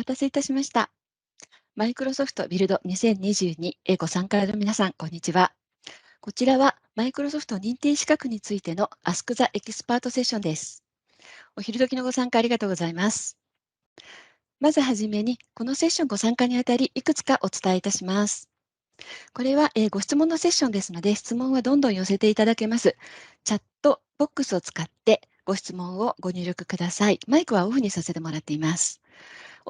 たせいたしました。マイクロソフトビルド2022へご参加の皆さん、こんにちは。こちらはマイクロソフト認定資格についての Ask the Expert セッションです。お昼時のご参加ありがとうございます。まずはじめに、このセッションご参加にあたり、いくつかお伝えいたします。これは、ご質問のセッションですので、質問はどんどん寄せていただけます。チャットボックスを使ってご質問をご入力ください。マイクはオフにさせてもらっています。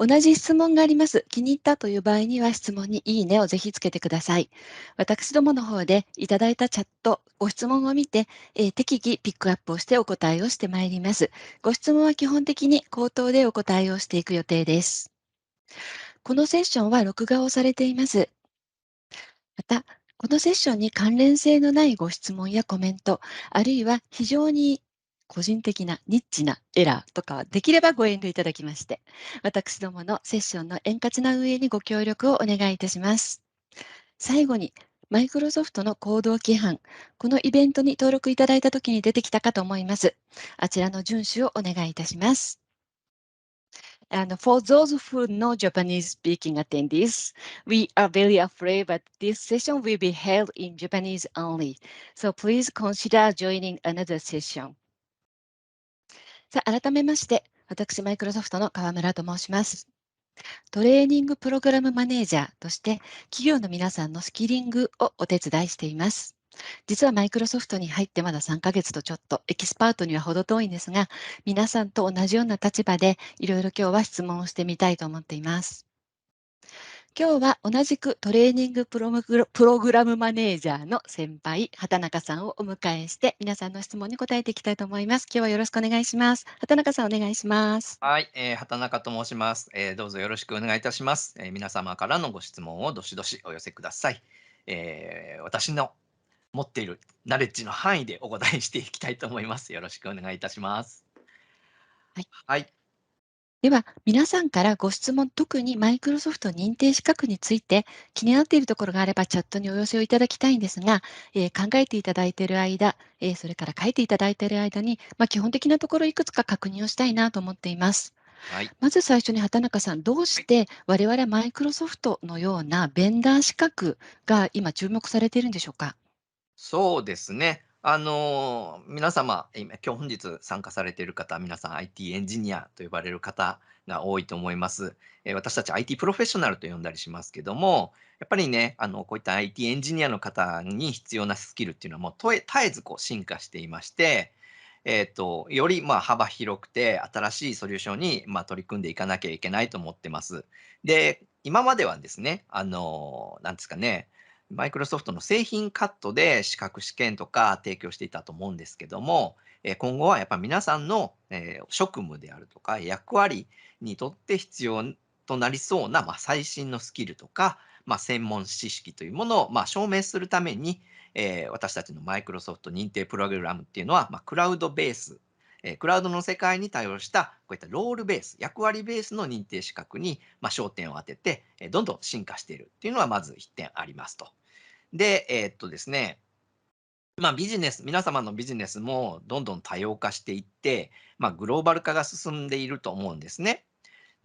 同じ質問があります。気に入ったという場合には質問にいいねをぜひつけてください。私どもの方でいただいたチャット、ご質問を見て、適宜ピックアップをしてお答えをしてまいります。ご質問は基本的に口頭でお答えをしていく予定です。このセッションは録画をされています。また、このセッションに関連性のないご質問やコメント、あるいは非常に個人的なニッチなエラーとかはできればご遠慮いただきまして、私どものセッションの円滑な運営にご協力をお願いいたします。最後に、マイクロソフトの行動規範、このイベントに登録いただいたときに出てきたかと思います。あちらの遵守をお願いいたします。And for those who know Japanese speaking attendees, we are very afraid that this session will be held in Japanese only. So please consider joining another session. さあ、改めまして、私、マイクロソフトの川村と申します。トレーニングプログラムマネージャーとして、企業の皆さんのスキリングをお手伝いしています。実はマイクロソフトに入ってまだ3ヶ月とちょっと、エキスパートには程遠いんですが、皆さんと同じような立場で、いろいろ今日は質問をしてみたいと思っています。今日は同じくトレーニングプログラムマネージャーの先輩、畑中さんをお迎えして、皆さんの質問に答えていきたいと思います。今日はよろしくお願いします。畑中さん、お願いします。はい、畑中と申します。どうぞよろしくお願いいたします。皆様からのご質問をどしどしお寄せください。私の持っているナレッジの範囲でお答えしていきたいと思います。よろしくお願いいたします。はい。はい。では、皆さんからご質問、特にマイクロソフト認定資格について気になっているところがあればチャットにお寄せをいただきたいんですが、考えていただいている間、それから書いていただいている間に、基本的なところいくつか確認をしたいなと思っています。はい。まず最初に畑中さん、どうして我々マイクロソフトのようなベンダー資格が今注目されているんでしょうか？そうですね。皆様、今日本日参加されている方、皆さん IT エンジニアと呼ばれる方が多いと思います。私たち IT プロフェッショナルと呼んだりしますけども、やっぱりね、こういった IT エンジニアの方に必要なスキルっていうのはもう絶えずこう進化していまして、より幅広くて新しいソリューションに取り組んでいかなきゃいけないと思ってます。で、今まではですね、なんですかね、マイクロソフトの製品カットで資格試験とか提供していたと思うんですけども、今後はやっぱ皆さんの、職務であるとか役割にとって必要となりそうな、最新のスキルとか、専門知識というものを、証明するために、私たちのマイクロソフト認定プログラムっていうのは、クラウドベース、クラウドの世界に対応したこういったロールベース、役割ベースの認定資格に、焦点を当てて、どんどん進化しているっていうのはまず1点ありますと。で、ですね、ビジネス皆様のビジネスもどんどん多様化していって、グローバル化が進んでいると思うんですね。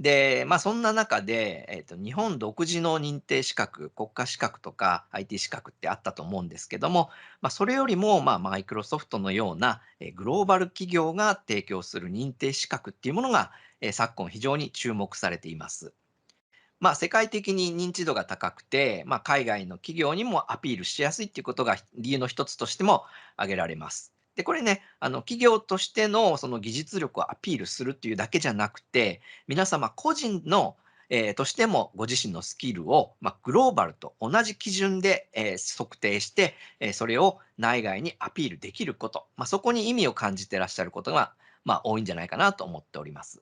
で、そんな中で、日本独自の認定資格、国家資格とか IT 資格ってあったと思うんですけども、それよりも、マイクロソフトのような、グローバル企業が提供する認定資格っていうものが、昨今非常に注目されています。世界的に認知度が高くて、海外の企業にもアピールしやすいっていうことが理由の一つとしても挙げられます。で、これね、企業としてのその技術力をアピールするっていうだけじゃなくて、皆様個人の、としてもご自身のスキルを、グローバルと同じ基準で、測定して、それを内外にアピールできること、そこに意味を感じてらっしゃることが、多いんじゃないかなと思っております。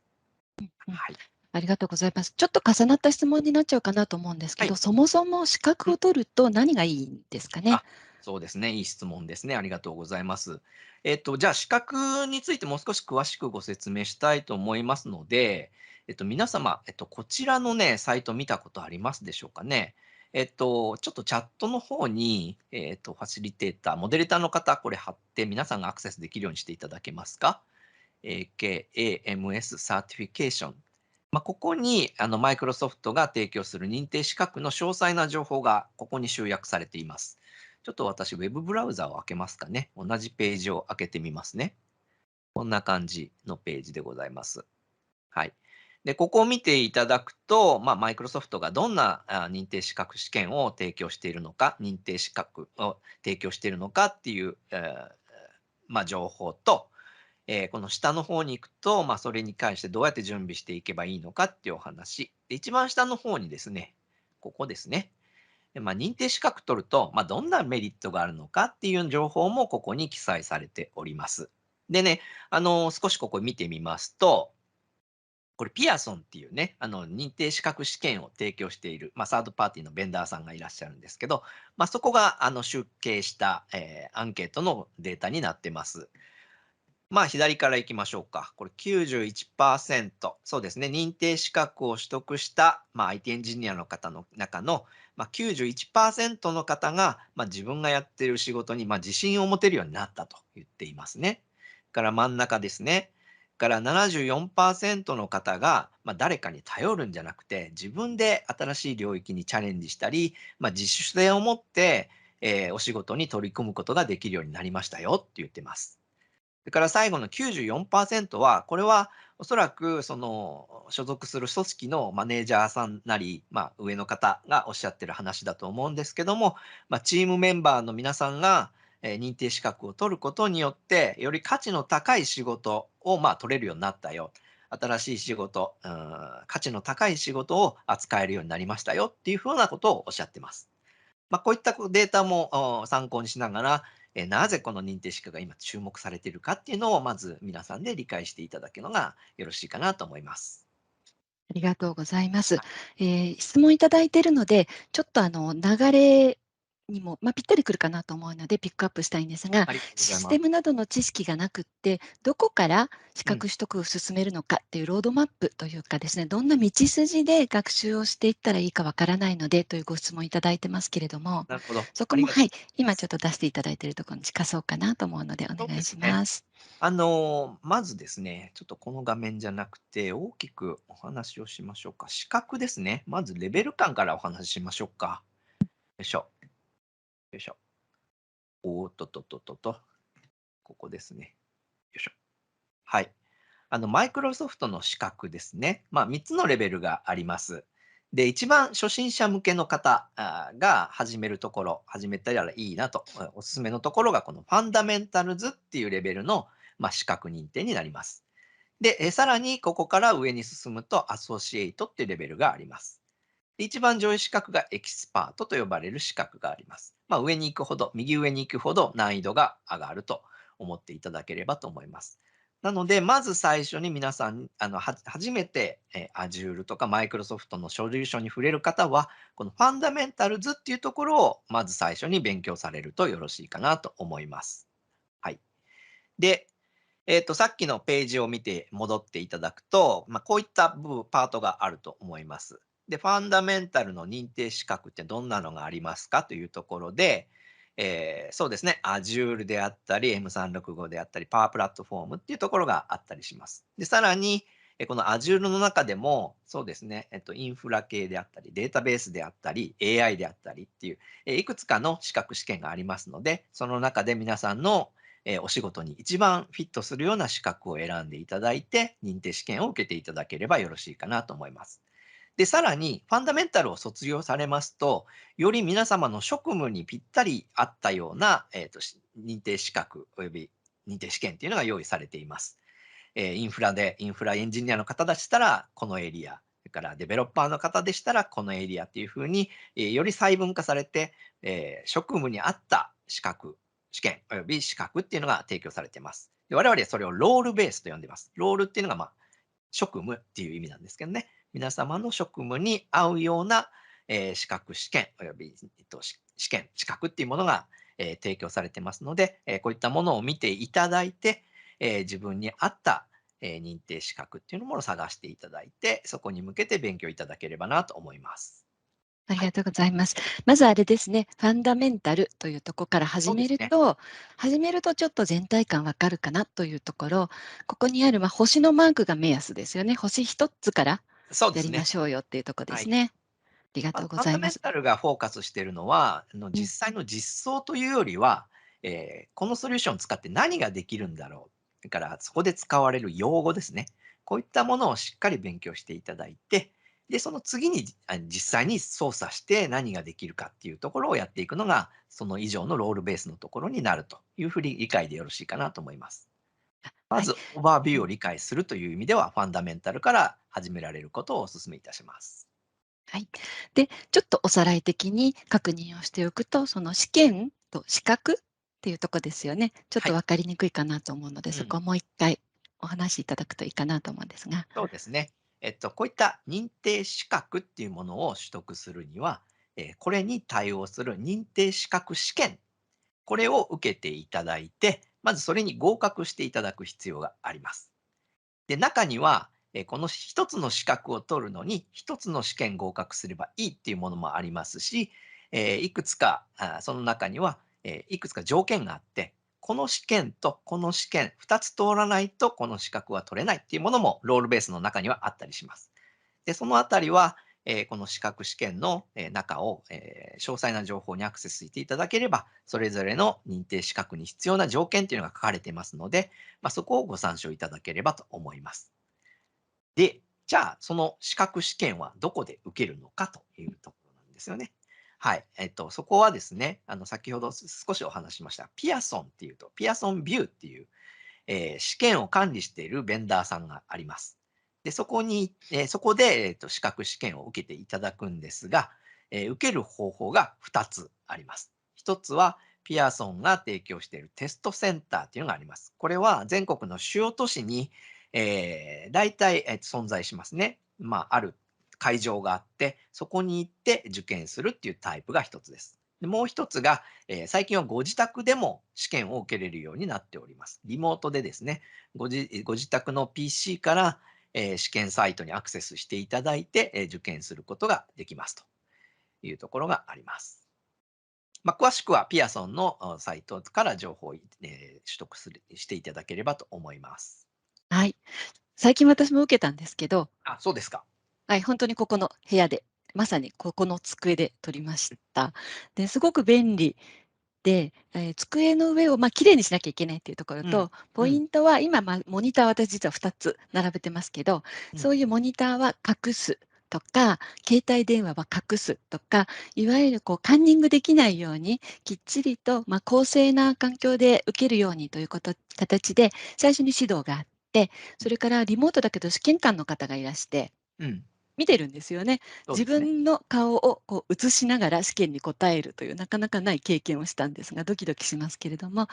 うん、はい。ありがとうございます。ちょっと重なった質問になっちゃうかなと思うんですけど、はい。そもそも資格を取ると何がいいんですかね？あ、そうですね。いい質問ですね。ありがとうございます。じゃあ、資格についてもう少し詳しくご説明したいと思いますので、皆様、こちらのね、サイト見たことありますでしょうかね。ちょっとチャットの方に、ファシリテーター、モデレーターの方、これ貼って、皆さんがアクセスできるようにしていただけますか？KAMS サーティフィケーション。ここにマイクロソフトが提供する認定資格の詳細な情報がここに集約されています。ちょっと私、ウェブブラウザを開けますかね。同じページを開けてみますね。こんな感じのページでございます。はい。で、ここを見ていただくと、マイクロソフトがどんな認定資格試験を提供しているのか、認定資格を提供しているのかっていう、情報と、この下の方に行くと、それに関してどうやって準備していけばいいのかっていうお話。で、一番下の方にですね、ここですね。で、認定資格取ると、どんなメリットがあるのかっていう情報もここに記載されております。でね、少しここ見てみますと、これピアソンっていうね、認定資格試験を提供している、サードパーティーのベンダーさんがいらっしゃるんですけど、そこが集計した、アンケートのデータになってます。左から行きましょうか。これ91%、そうですね、認定資格を取得した、IT エンジニアの方の中の、91%の方が、自分がやっている仕事に、自信を持てるようになったと言っていますね。から真ん中ですね。から74%の方が、誰かに頼るんじゃなくて、自分で新しい領域にチャレンジしたり、自主性を持って、お仕事に取り組むことができるようになりましたよって言ってます。それから最後の94%は、これはおそらくその所属する組織のマネージャーさんなり、上の方がおっしゃってる話だと思うんですけども、チームメンバーの皆さんが、認定資格を取ることによって、より価値の高い仕事を、取れるようになったよ。新しい仕事、価値の高い仕事を扱えるようになりましたよっていうふうなことをおっしゃってます。こういったデータも参考にしながら、なぜこの認定資格が今注目されているかっていうのを、まず皆さんで理解していただけるのがよろしいかなと思います。ありがとうございます。はい、質問いただいているので、ちょっと流れにも、ぴったりくるかなと思うので、ピックアップしたいんですが、ありがとうございます。システムなどの知識がなくって、どこから資うん、格取得を進めるのかっていうロードマップというかですね、どんな道筋で学習をしていったらいいかわからないのでというご質問いただいてますけれども、なるほど。そこも、ありがとうはい、ございます。今ちょっと出していただいているところに近そうかなと思うのでおそう願いしですね。ます。まずですね、ちょっとこの画面じゃなくて、大きくお話をしましょうか。資格ですね。まずレベル感からお話ししましょうか。よいしょ。よいしょ。おーっとっとっとっとっと。ここですね。よいしょ。はい。マイクロソフトの資格ですね。3つのレベルがあります。で、一番初心者向けの方が始めるところ、始めたらいいなと、おすすめのところが、このファンダメンタルズっていうレベルの、資格認定になります。で、さらにここから上に進むと、アソシエイトっていうレベルがあります。で、一番上位資格がエキスパートと呼ばれる資格があります。上に行くほど、右上に行くほど難易度が上がると思っていただければと思います。なので、まず最初に皆さん、初めて、Azure とか Microsoft のソリューションに触れる方は、このファンダメンタルズっていうところを、まず最初に勉強されるとよろしいかなと思います。はい。で、さっきのページを見て戻っていただくと、こういったパートがあると思います。で、ファンダメンタルの認定資格ってどんなのがありますかというところで、そうですね、Azure であったり、M365 であったり、パワープラットフォームっていうところがあったりします。で、さらに、この Azure の中でも、そうですね、インフラ系であったり、データベースであったり、AI であったりっていう、いくつかの資格試験がありますので、その中で皆さんのお仕事に一番フィットするような資格を選んでいただいて、認定試験を受けていただければよろしいかなと思います。で、さらに、ファンダメンタルを卒業されますと、より皆様の職務にぴったり合ったような、認定資格及び認定試験っていうのが用意されています。インフラエンジニアの方でしたら、このエリア、それからデベロッパーの方でしたら、このエリアっていうふうに、より細分化されて、職務に合った試験及び資格っていうのが提供されています。で、我々はそれをロールベースと呼んでいます。ロールっていうのが、職務っていう意味なんですけどね。皆様の職務に合うような、資格試験及び、試験、資格っていうものが、提供されてますので、こういったものを見ていただいて、自分に合った、認定資格っていうものを探していただいて、そこに向けて勉強いただければなと思います。はい。ありがとうございます。まずあれですね、ファンダメンタルというところからそうですね。始めるとちょっと全体感わかるかなというところ、ここにある、星のマークが目安ですよね。星1つからやりまそうですね。しょうよっていうとこではい。すね。ありがまずとうごファンダメンざいます。タルがフォーカスしているのは、うん、実際の実装というよりは、このソリューションを使って何ができるんだろう。それからそこで使われる用語ですね。こういったものをしっかり勉強していただいて、で、その次に実際に操作して何ができるかっていうところをやっていくのが、その以上のロールベースのところになるというふうに理解でよろしいかなと思います。まはい。ず、オーバービうん、ューを理解するという意味では、ファンダメンタルから始められることをお勧めいたします。はい。で、ちょっとおさらい的に確認をしておくと、その試験と資格っていうとこですよね。ちょっはい。と分かりにくいかなと思うので、うん。そこをもう一回お話しいただくといいかなと思うんですが。そうですね。こういった認定資格っていうものを取得するには、これに対応する認定資格試験、これを受けていただいて、まずそれに合格していただく必要があります。で、中には、この一つの資格を取るのに、一つの試験合格すればいいっていうものもありますし、いくつか、その中には、いくつか条件があって、この試験とこの試験、2つ通らないとこの資格は取れないっていうものもロールベースの中にはあったりします。で、そのあたりは、この資格試験の、中を、詳細な情報にアクセスしていただければ、それぞれの認定資格に必要な条件というのが書かれていますので、そこをご参照いただければと思います。で、じゃあ、その資格試験はどこで受けるのかというところなんですよね。はい。そこはですね、先ほど少しお話ししました、ピアソンっていうと、ピアソンビューっていう、試験を管理しているベンダーさんがあります。で、そこで、資格試験を受けていただくんですが、受ける方法が2つあります。1つは、ピアソンが提供しているテストセンターっていうのがあります。これは全国の主要都市に、大体、存在しますね。ある会場があって、そこに行って受験するっていうタイプが1つです。でもう1つが、最近はご自宅でも試験を受けれるようになっております。リモートでですね、ご自宅の PC から、試験サイトにアクセスしていただいて、受験することができますというところがあります。詳しくはピアソンのサイトから情報を、取得していただければと思います。はい。最近私も受けたんですけど、あ、そうですか。はい、本当にここの部屋で、まさにここの机で取りました。で、すごく便利で、机の上を、綺麗にしなきゃいけないっていうところうん、と、ポうん、イントは今、モニター私実は2つ並べてますけど、うん。そういうモニターは隠すとか、携帯電話は隠すとか、いわゆるこうカンニングできないように、きっちりと、公正な環境で受けるようにという形で、最初に指導があって、それからリモートだけど試験官の方がいらしてうん、見てるんですよね。自そうですね。分の顔をこう映しながら試験に答えるというなかなかない経験をしたんですが、ドキドキしますけれども、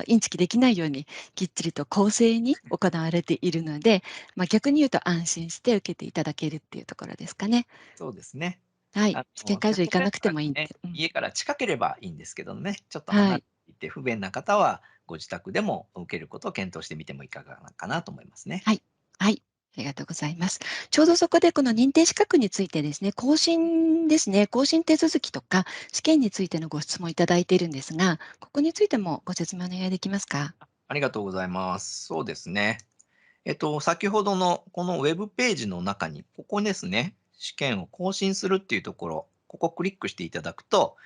インチキできないようにきっちりと公正に行われているので、逆に言うと安心して受けていただけるっていうところですかね。そうですね。はい。試験会テストセン場行かなくてもいいっターがね、て。うん。家から近ければいいんですけどね、ちょっと離れはい。ていて不便な方は、ご自宅でも受けることを検討してみてもいかがかなと思いますね。はい。はい。ありがとうございます。ちょうどそこでこの認定資格についてですね、更新ですね、更新手続きとか試験についてのご質問いただいているんですが、ここについてもご説明お願いできますか？ありがとうございます。そうですね。先ほどのこのウェブページの中に、ここですね、試験を更新するっていうところ、ここをクリックしていただくと、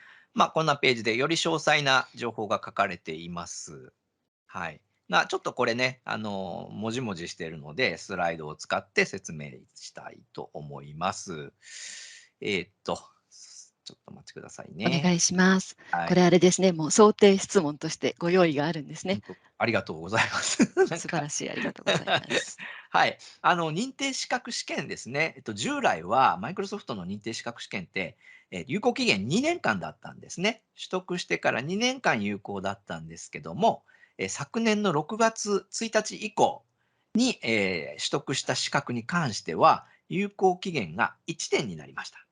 こんなページでより詳細な情報が書かれています。はい。ちょっとこれね、もじもじしているので、スライドを使って説明したいと思います。えーっと、ちょっとお待ちくださいね。お願いします。これはい。あれですね、もう想定質問としてご用意があるんですね。本当ありがとうございます。なんか 素晴らしい、ありがとうございます。はい。認定資格試験ですね。従来はマイクロソフトの認定資格試験って、有効期限2年間だったんですね。取得してから2年間有効だったんですけども、昨年の6月1日以降に、取得した資格に関しては、有効期限が1年になりました。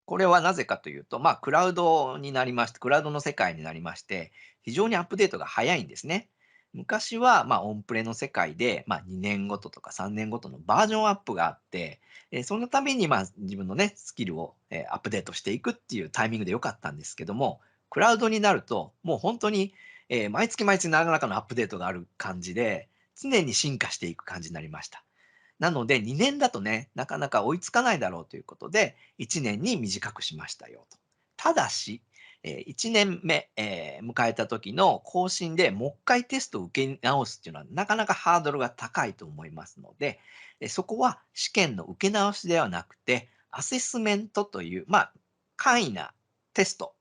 これはなぜかというと、クラウドになりまして、クラウドの世界になりまして、非常にアップデートが早いんですね。昔は、オンプレの世界で、2年ごととか3年ごとのバージョンアップがあって、そのために、自分のね、スキルを、アップデートしていくっていうタイミングで良かったんですけども、クラウドになると、もう本当に、毎月毎月何らかのアップデートがある感じで、常に進化していく感じになりました。なので、2年だとね、なかなか追いつかないだろうということで、1年に短くしましたよと。ただし、1年目、迎えた時の更新でもう一回テストを受け直すっていうのは、なかなかハードルが高いと思いますので、そこは試験の受け直しではなくて、アセスメントという、簡易なテスト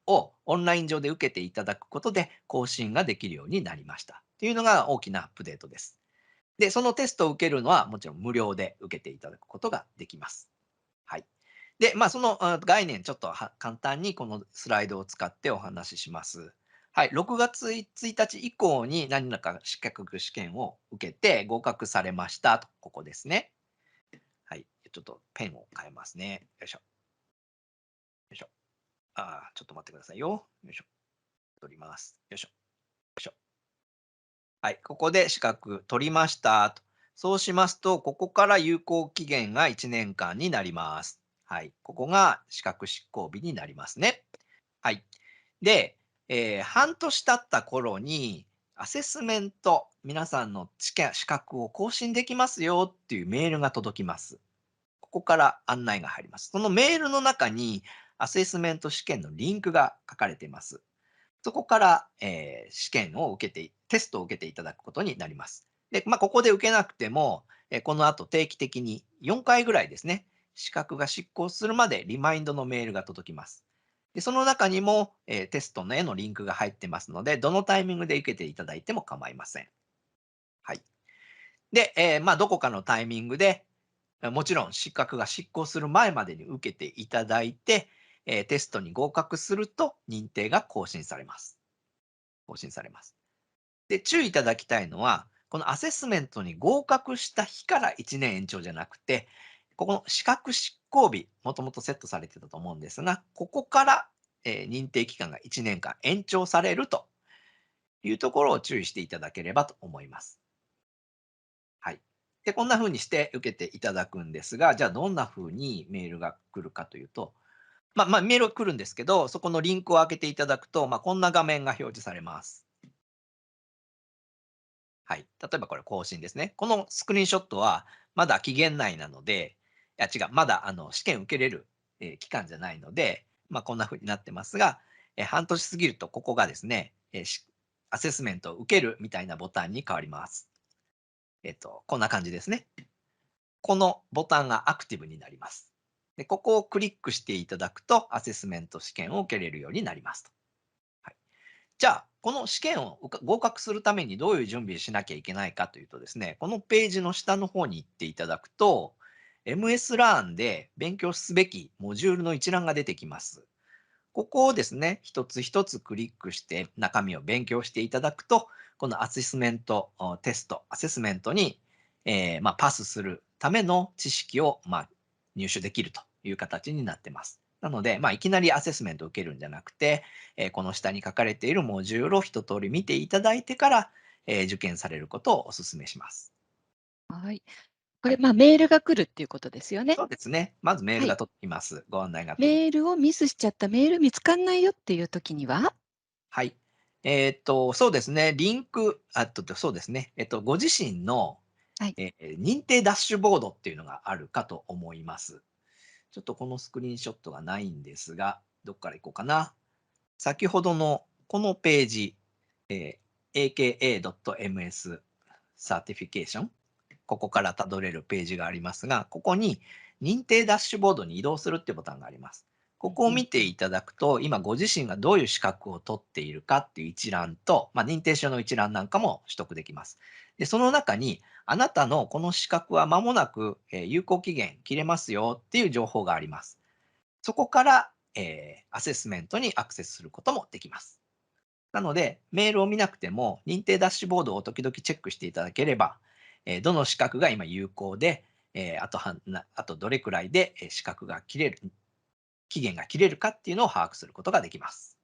をオンライン上で受けていただくことで、更新ができるようになりました。というのが大きなアップデートです。で、そのテストを受けるのはもちろん無料で受けていただくことができます。はい。で、その概念ちょっと簡単にこのスライドを使ってお話しします。はい、6月1日以降に何らか資格試験を受けて合格されましたと、ここですね。はい、ちょっとペンを変えますね。よいしょ。よいしょ。ちょっと待ってくださいよ。よいしょ。取ります。よいしょ。よいしょ。はい、ここで資格取りましたと。そうしますと、ここから有効期限が1年間になります。はい、ここが資格執行日になりますね。はい。で、半年経った頃に、アセスメント、皆さんの資格を更新できますよっていうメールが届きます。ここから案内が入ります。そのメールの中に、アセスメント試験のリンクが書かれています。そこから、試験を受けて、テストを受けていただくことになります。で、ここで受けなくても、この後定期的に4回ぐらいですね、資格が失効するまでリマインドのメールが届きます。で、その中にも、テストのへのリンクが入ってますので、どのタイミングで受けていただいても構いません。はい。で、どこかのタイミングで、もちろん資格が失効する前までに受けていただいて、テストに合格すると認定が更新されます。更新されます。で、注意いただきたいのは、このアセスメントに合格した日から1年延長じゃなくて、ここの資格執行日、もともとセットされてたと思うんですが、ここから、認定期間が1年間延長されるというところを注意していただければと思います。はい。で、こんな風にして受けていただくんですが、じゃあどんな風にメールが来るかというと、メールが来るんですけど、そこのリンクを開けていただくと、こんな画面が表示されます。はい。例えばこれ更新ですね。このスクリーンショットはまだ期限内なので、いや違う、まだ試験受けれる、期間じゃないので、こんな風になってますが、半年過ぎるとここがですね、アセスメントを受けるみたいなボタンに変わります。こんな感じですね。このボタンがアクティブになります。で、ここをクリックしていただくと、アセスメント試験を受けれるようになりますと。はい。じゃあ、この試験を合格するためにどういう準備をしなきゃいけないかというとですね、このページの下の方に行っていただくと、MS ラーンで勉強すべきモジュールの一覧が出てきます。ここをですね、一つ一つクリックして中身を勉強していただくと、このアセスメントテスト、アセスメントに、パスするための知識を、入手できるという形になってます。なので、いきなりアセスメントを受けるんじゃなくて、この下に書かれているモジュールを一通り見ていただいてから、受験されることをお勧めします。はい。これ、はい。メールが来るっていうことですよね。そうですね。まずメーはい。ルが届きます。ご案内が届きメールをミスしちゃった、メール見つかんないよっていう時には？はい。そうですね、リンク、そうですね、ご自身の、はい。認定ダッシュボードっていうのがあるかと思います。ちょっとこのスクリーンショットがないんですが、どっから行こうかな。先ほどのこのページ、aka.ms サーティフィケーション、ここからたどれるページがありますが、ここに認定ダッシュボードに移動するっていうボタンがあります。ここを見ていただくと、今ご自身がどういう資格を取っているかっていう一覧と、認定証の一覧なんかも取得できます。で、その中に、あなたのこの資格は間もなく、有効期限切れますよっていう情報があります。そこから、アセスメントにアクセスすることもできます。なので、メールを見なくても、認定ダッシュボードを時々チェックしていただければ、どの資格が今有効で、あとどれくらいで資格が切れる、期限が切れるかっていうのを把握することができます。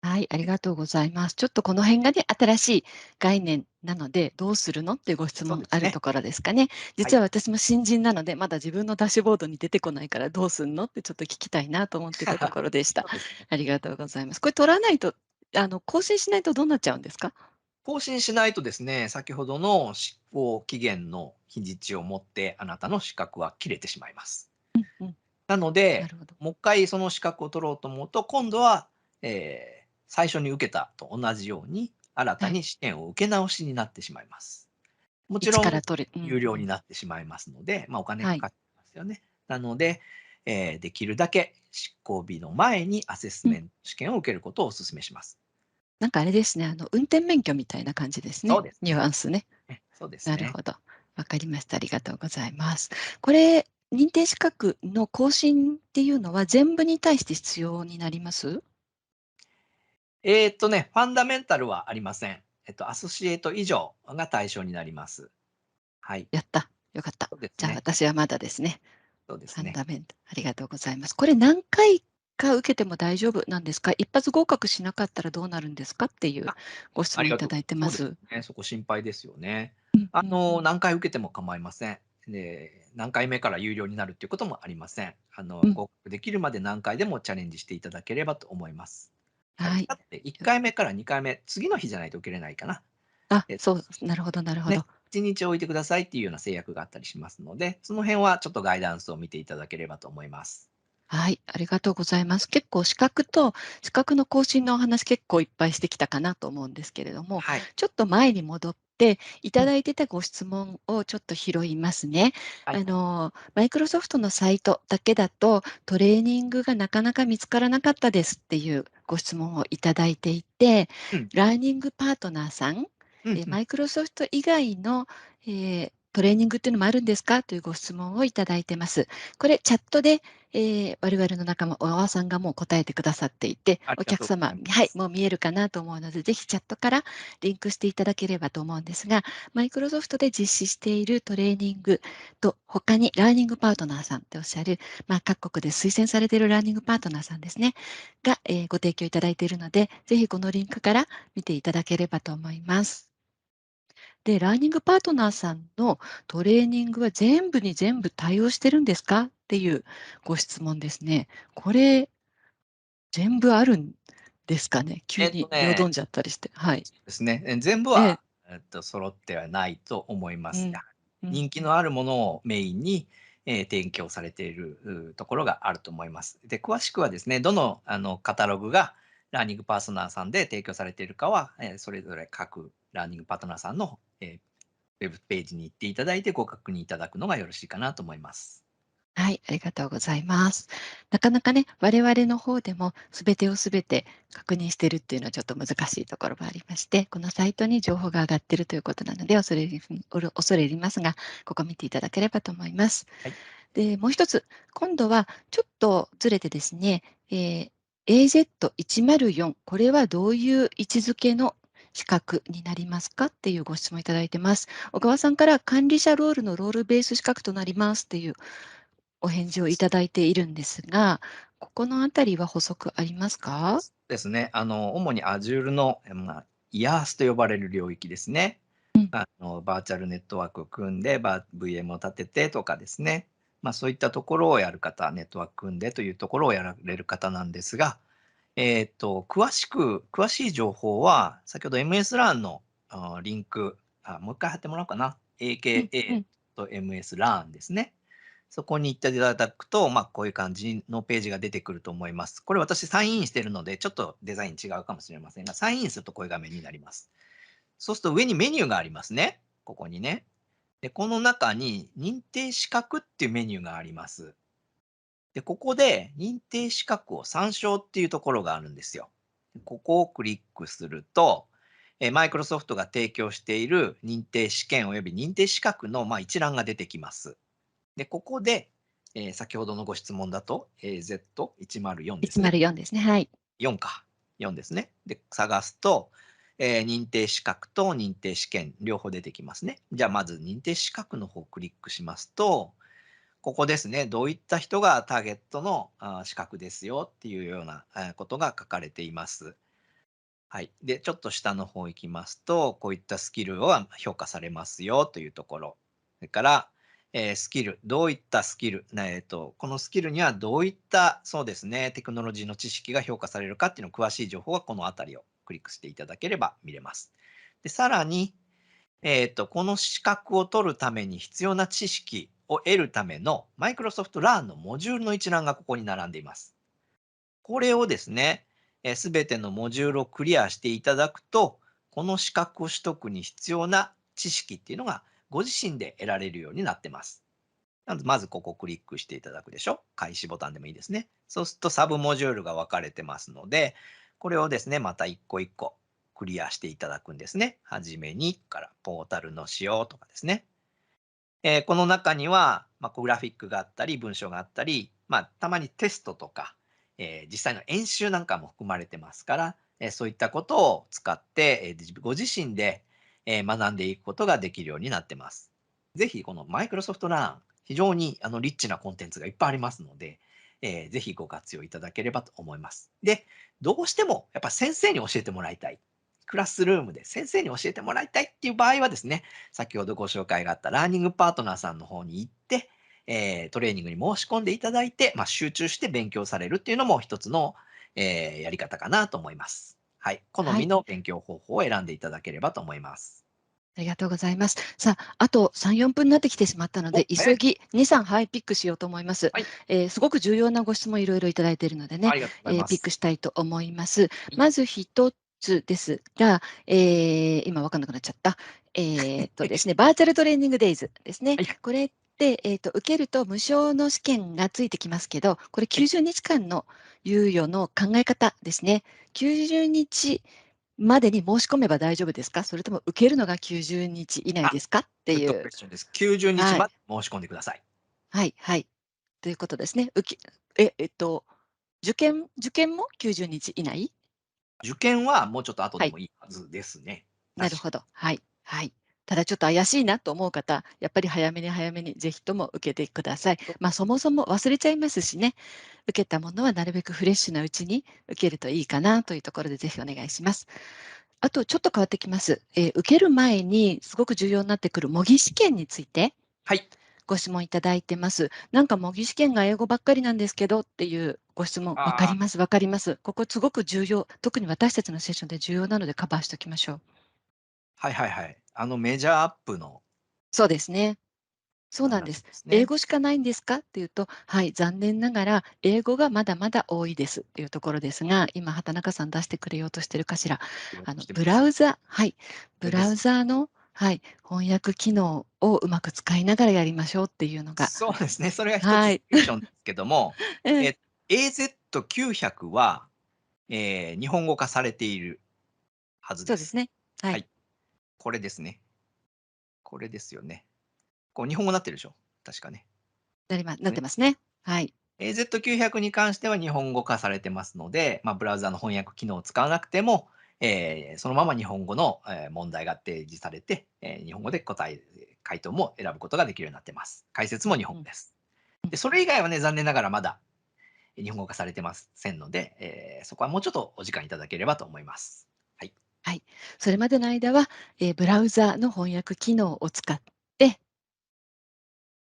はい、ありがとうございます。ちょっとこの辺がね、新しい概念なので、どうするのっていうご質問そうですね。あるところですかね。はい。実は私も新人なので、まだ自分のダッシュボードに出てこないからどうすんのってちょっと聞きたいなと思ってたところでした。そうですね。ありがとうございます。これ取らないと、更新しないとどうなっちゃうんですか？更新しないとですね、先ほどの執行期限の日にちをもって、あなたの資格は切れてしまいます。うんうん。なので、なるほど。もう一回その資格を取ろうと思うと、今度は、最初に受けたと同じように、新たはい。に試験を受け直しになってしまいます。もち一ろん、から取る。うん有料うん。になってしまいますので、お金はい。かかってますよね。なので、できるだけ執行日の前にアセスうん。メント試験を受けることをお勧めします。なんかあれですね、運転免許みたいな感じですね。ニュそうですね。アンスね。そうですね。なるほど。わかりました。ありがとうございます。これ、認定資格の更新っていうのは全部に対して必要になります？ファンダメンタルはありません。アソシエイト以上が対象になります。はい。やった。よかった。じゃあそうですね。私はまだですね。ファンそうですね。ダメンタル、ありがとうございます。これ何回か受けても大丈夫なんですか？一発合格しなかったらどうなるんですかっていうあ、ご質ありがとう。問いただいてまそうですす。ね。そこ心配ですよね。うんうん。何回受けても構いません。で、何回目から有料になるっていうこともありません。うん。合格できるまで何回でもチャレンジしていただければと思います。はい。はい。だって1回目から2回目、次の日じゃないと受けれないかな。あ、え、そう、なるほどなるほね、ど。1日置いてくださいっていうような制約があったりしますので、その辺はちょっとガイダンスを見ていただければと思います。はい、ありがとうございます。結構資格の更新のお話結構いっぱいしてきたかなと思うんですけれども、はい。ちょっと前に戻っていうん。ただいてたご質問をちょっと拾いますね。はい。マイクロソフトのサイトだけだとトレーニングがなかなか見つからなかったですっていうご質問をいただいていて、うん。ラーニングパートナーさん、うんうん。マイクロソフト以外の、トレーニングっていうのもあるんですかというご質問をいただいてます。これチャットで我々の仲間、小川さんがもう答えてくださっていて、ありお客様、がとうございまはい、す。もう見えるかなと思うので、ぜひチャットからリンクしていただければと思うんですが、マイクロソフトで実施しているトレーニングと、他にラーニングパートナーさんっておっしゃる、各国で推薦されているラーニングパートナーさんですね、が、ご提供いただいているので、ぜひこのリンクから見ていただければと思います。で、ラーニングパートナーさんのトレーニングは全部に全部対応してるんですかっていうご質問ですね。これ、全部あるんですかね？急えっとね、によどんじゃったりして。はい。ですね。全部ええ、は、揃ってはないと思います。うん。うん。人気のあるものをメインに、提供されている、ところがあると思います。で、詳しくはですね、どの、カタログがラーニングパートナーさんで提供されているかは、それぞれ各ラーニングパートナーさんの、ウェブページに行っていただいてご確認いただくのがよろしいかなと思います。はい、ありがとうございます。なかなかね、我々の方でもすべて確認してるっていうのはちょっと難しいところがありまして、このサイトに情報が上がっているということなので、恐れ入りますが、ここ見ていただければと思います。はい。で、もう一つ、今度はちょっとずれてですね、AZ104、これはどういう位置づけの資格になりますかっていうご質問いただいてます。小川さんから管理者ロールのロールベース資格となりますっていうお返事をいただいているんですが、ここのあたりは補足ありますか？ですね。主に Azure の、IaaS と呼ばれる領域ですね。うん、バーチャルネットワークを組んで、VM を立ててとかですね。そういったところをやる方、ネットワーク組んでというところをやられる方なんですが、詳しい情報は、先ほど MS ランのリンク、もう一回貼ってもらおうかな。うん、う AKA ん。と MS ランですね。そこに行っていただくと、こういう感じのページが出てくると思います。これ私サインインしてるので、ちょっとデザイン違うかもしれませんが、サインインするとこういう画面になります。そうすると上にメニューがありますね。ここにね。で、この中に認定資格っていうメニューがあります。で、ここで認定資格を参照っていうところがあるんですよ。ここをクリックすると、マイクロソフトが提供している認定試験及び認定資格の、一覧が出てきます。で、ここで、先ほどのご質問だと AZ104 ですね。104ですね。はい。4か。4ですね。で、探すと、認定資格と認定試験両方出てきますね。じゃあまず認定資格の方をクリックしますと、ここですね。どういった人がターゲットの資格ですよっていうようなことが書かれています。はい。で、ちょっと下の方行きますと、こういったスキルは評価されますよというところ。それから、スキル、どういったスキル、このスキルにはどういった、そうですね、テクノロジーの知識が評価されるかっていうの詳しい情報はこのあたりをクリックしていただければ見れます。で、さらに、この資格を取るために必要な知識を得るためのマイクロソフトラ e のモジュールの一覧がここに並んでいます。これをですね、すべてのモジュールをクリアしていただくと、この資格を取得に必要な知識っていうのがご自身で得られるようになってます。なので、まずここをクリックしていただくでしょ。開始ボタンでもいいですね。そうするとサブモジュールが分かれてますので、これをですね、また一個一個クリアしていただくんですね。はじめにからポータルの仕様とかですね。この中には、グラフィックがあったり、文章があったり、たまにテストとか、実際の演習なんかも含まれてますから、そういったことを使って、ご自身で、学んでいくことができるようになってます。ぜひこのマイクロソフトラン、非常にリッチなコンテンツがいっぱいありますので、ぜひご活用いただければと思います。で、どうしてもやっぱ先生に教えてもらいたい。クラスルームで先生に教えてもらいたいっていう場合はですね、先ほどご紹介があったラーニングパートナーさんの方に行って、トレーニングに申し込んでいただいて、集中して勉強されるっていうのも一つの、やり方かなと思います。はい。好はい。みの勉強方法を選んでいただければと思います。ありがとうございます。さあ、あと3、4分になってきてしまったので、早い。急ぎ2、3、はい、ピックしようと思います。はい。すごく重要なご質問いろいろいただいているのでね、ありがとうございまピックす。したいと思います。はい。まず一つですが、今わかんなくなっちゃった。ですね、バーチャルトレーニングデイズですね。はい。これって、受けると無償の試験がついてきますけど、これはい。90日間の猶予の考え方ですね。90日までに申し込めば大丈夫ですか？それとも受けるのが90日以内あ、ですか？ってグッドクエいう。スチョンです。90日はい。まで申し込んでください。はい、はい。ということですね。受験も90日以内？受験はもうちょっと後はい。でもいいはずですね。確か。なるほど。はい。はい。ただちょっと怪しいなと思う方、やっぱり早めに早めにぜひとも受けてください。そもそも忘れちゃいますしね、受けたものはなるべくフレッシュなうちに受けるといいかなというところでぜひお願いします。あとちょっと変わってきます。受ける前にすごく重要になってくる模擬試験についてはい。ご質問いただいてます。なんか模擬試験が英語ばっかりなんですけどっていうご質問、わかりああ、ます、わかります。ここすごく重要、特に私たちのセッションで重要なのでカバーしておきましょう。はいはいはい。メジャーアップのそうですね。そうなんです。話ですね。英語しかないんですかっていうと、はい、残念ながら英語がまだまだ多いですっていうところですが、今畑中さん出してくれようとしてるかしら。言おうとしてブます。ラウザ、はい、ブラウこれです。ザーの、はい、翻訳機能をうまく使いながらやりましょうっていうのが、そうですね。それが一つはい。ソリューションですけども、ええ、え、AZ900 は、日本語化されているはずです。そうですね。はい。はい。これですね。これですよね。こう日本語になってるでしょ？確かね。なってますね。はい。AZ900 に関しては日本語化されてますので、ブラウザの翻訳機能を使わなくても、そのまま日本語の、問題が提示されて、日本語で回答も選ぶことができるようになってます。解説も日本うん。語です。で、それ以外はね、残念ながらまだ日本語化されてませんので、そこはもうちょっとお時間いただければと思います。はい。はい。それまでの間は、ブラウザの翻訳機能を使って、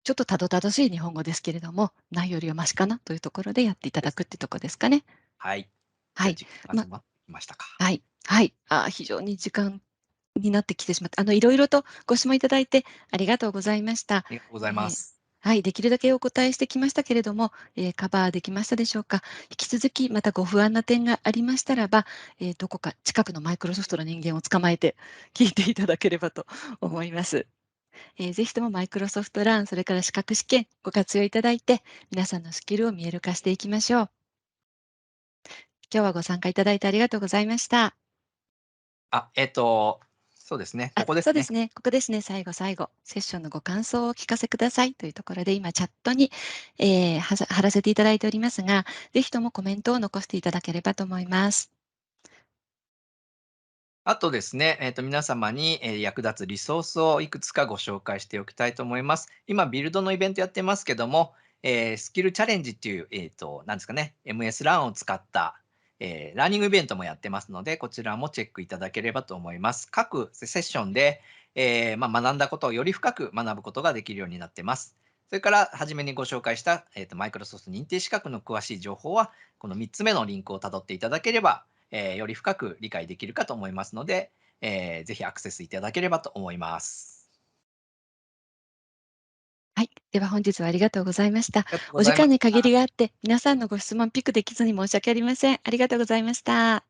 ちょっとたどたどしい日本語ですけれども、ないよりはマシかなというところでやっていただくってとこですかね。はい。じゃあ、はい。時間がま、迫ってきましたか。はい。はい。非常に時間になってきてしまって、いろいろとご質問いただいてありがとうございました。ありがとうございまえーす。はい、できるだけお答えしてきましたけれども、カバーできましたでしょうか。引き続きまたご不安な点がありましたらば、どこか近くのマイクロソフトの人間を捕まえて聞いていただければと思います。ぜひともマイクロソフトラン、それから資格試験ご活用いただいて、皆さんのスキルを見える化していきましょう。今日はご参加いただいてありがとうございました。あ、そうですね。ここですね。そうですね。ここですね。最後。セッションのご感想をお聞かせくださいというところで、今チャットに、貼らせていただいておりますが、ぜひともコメントを残していただければと思います。あとですね、皆様に、役立つリソースをいくつかご紹介しておきたいと思います。今、ビルドのイベントやってますけども、スキルチャレンジっていう、なんですかね、MS ランを使った、ラーニングイベントもやってますので、こちらもチェックいただければと思います。各セッションで、学んだことをより深く学ぶことができるようになってます。それから、初めにご紹介した、マイクロソフト認定資格の詳しい情報は、この3つ目のリンクをたどっていただければ、より深く理解できるかと思いますので、ぜひアクセスいただければと思います。はい。では本日はありがとうございました。ありがとうごお時ざいまし間に限りた。があって、皆さんのご質問ピックできずに申し訳ありません。ありがとうございました。